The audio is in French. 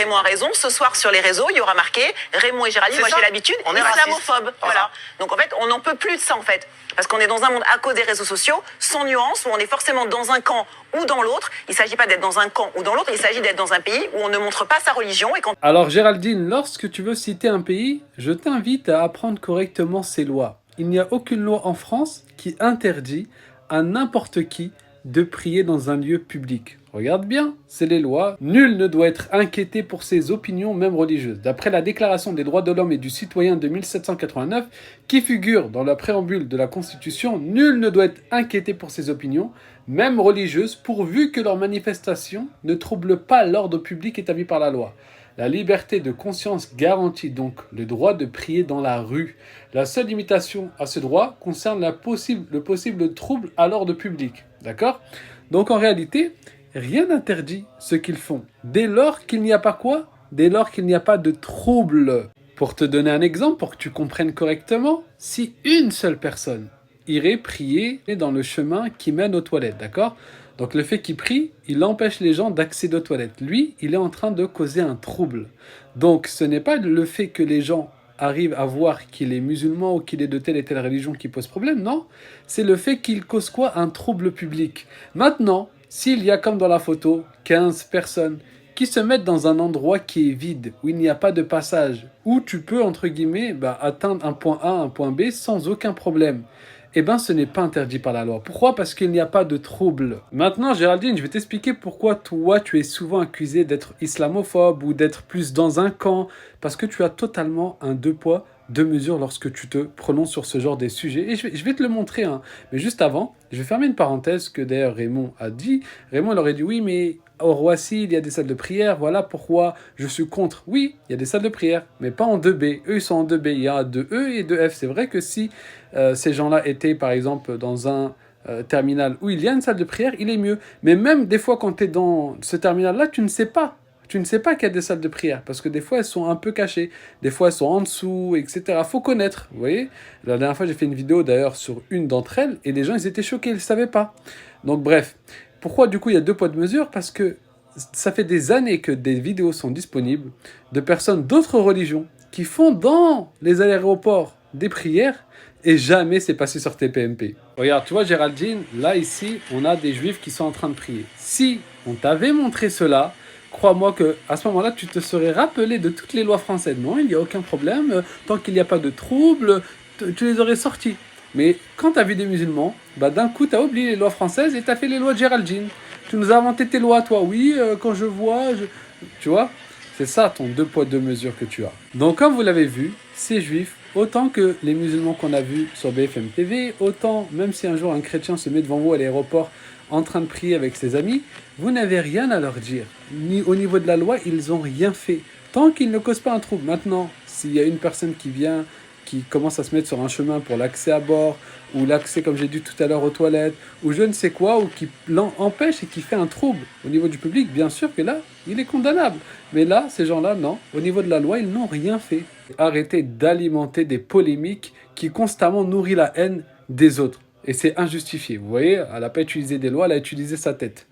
Raymond a raison, ce soir sur les réseaux, il y aura marqué Raymond et Géraldine, moi j'ai l'habitude, islamophobe. Voilà. Donc en fait, on n'en peut plus de ça en fait. Parce qu'on est dans un monde à cause des réseaux sociaux, sans nuance, où on est forcément dans un camp ou dans l'autre. Il ne s'agit pas d'être dans un camp ou dans l'autre, il s'agit d'être dans un pays où on ne montre pas sa religion. Et quand... Alors Géraldine, lorsque tu veux citer un pays, je t'invite à apprendre correctement ses lois. Il n'y a aucune loi en France qui interdit à n'importe qui de prier dans un lieu public. Regarde bien, c'est les lois. Nul ne doit être inquiété pour ses opinions, même religieuses. D'après la Déclaration des droits de l'homme et du citoyen de 1789, qui figure dans la préambule de la Constitution, nul ne doit être inquiété pour ses opinions, même religieuses, pourvu que leurs manifestations ne troublent pas l'ordre public établi par la loi. La liberté de conscience garantit donc le droit de prier dans la rue. La seule limitation à ce droit concerne le possible trouble à l'ordre public. D'accord ? Donc en réalité, rien n'interdit ce qu'ils font. Dès lors qu'il n'y a pas quoi ? Dès lors qu'il n'y a pas de trouble. Pour te donner un exemple, pour que tu comprennes correctement, si une seule personne irait prier dans le chemin qui mène aux toilettes, d'accord ? Donc le fait qu'il prie, il empêche les gens d'accéder aux toilettes. Lui, il est en train de causer un trouble. Donc ce n'est pas le fait que les gens arrivent à voir qu'il est musulman ou qu'il est de telle et telle religion qui pose problème, non. C'est le fait qu'il cause quoi ? Un trouble public. Maintenant, s'il y a comme dans la photo, 15 personnes qui se mettent dans un endroit qui est vide, où il n'y a pas de passage, où tu peux, entre guillemets, atteindre un point A, un point B sans aucun problème. Eh bien, ce n'est pas interdit par la loi. Pourquoi ? Parce qu'il n'y a pas de trouble. Maintenant, Géraldine, je vais t'expliquer pourquoi toi, tu es souvent accusé d'être islamophobe ou d'être plus dans un camp. Parce que tu as totalement un deux poids, deux mesures lorsque tu te prononces sur ce genre de sujets. Et je vais te le montrer. Mais juste avant, je vais fermer une parenthèse que d'ailleurs Raymond a dit. Raymond, il aurait dit oui, mais au Roissy, il y a des salles de prière. Voilà pourquoi je suis contre. Oui, il y a des salles de prière, mais pas en 2B. Eux, ils sont en 2B. Il y a 2E et 2F. C'est vrai que si ces gens-là étaient, par exemple, dans un terminal où il y a une salle de prière, il est mieux. Mais même des fois, quand tu es dans ce terminal-là, tu ne sais pas. Tu ne sais pas qu'il y a des salles de prière, parce que des fois, elles sont un peu cachées. Des fois, elles sont en dessous, etc. Il faut connaître, vous voyez. La dernière fois, j'ai fait une vidéo, d'ailleurs, sur une d'entre elles, et les gens, ils étaient choqués, ils ne savaient pas. Donc, bref. Pourquoi, du coup, il y a deux poids de mesure ? Parce que ça fait des années que des vidéos sont disponibles de personnes d'autres religions qui font dans les aéroports des prières, et jamais c'est passé sur TPMP. Regarde, tu vois Géraldine, là ici, on a des juifs qui sont en train de prier. Si on t'avait montré cela, crois-moi qu'à ce moment-là, tu te serais rappelé de toutes les lois françaises. Non, il n'y a aucun problème, tant qu'il n'y a pas de trouble, tu les aurais sortis. Mais quand tu as vu des musulmans, d'un coup, tu as oublié les lois françaises et tu as fait les lois de Géraldine. Tu nous as inventé tes lois, toi. Oui, quand je vois... Tu vois ? C'est ça ton deux poids, deux mesures que tu as. Donc, comme vous l'avez vu, ces juifs, autant que les musulmans qu'on a vus sur BFM TV, autant, même si un jour un chrétien se met devant vous à l'aéroport en train de prier avec ses amis, vous n'avez rien à leur dire. Ni au niveau de la loi, ils n'ont rien fait. Tant qu'ils ne causent pas un trouble. Maintenant, s'il y a une personne qui vient, qui commence à se mettre sur un chemin pour l'accès à bord, ou l'accès, comme j'ai dit tout à l'heure, aux toilettes, ou je ne sais quoi, ou qui l'empêche et qui fait un trouble au niveau du public, bien sûr que là, il est condamnable. Mais là, ces gens-là, non. Au niveau de la loi, ils n'ont rien fait. Arrêtez d'alimenter des polémiques qui constamment nourrissent la haine des autres. Et c'est injustifié. Vous voyez, elle n'a pas utilisé des lois, elle a utilisé sa tête.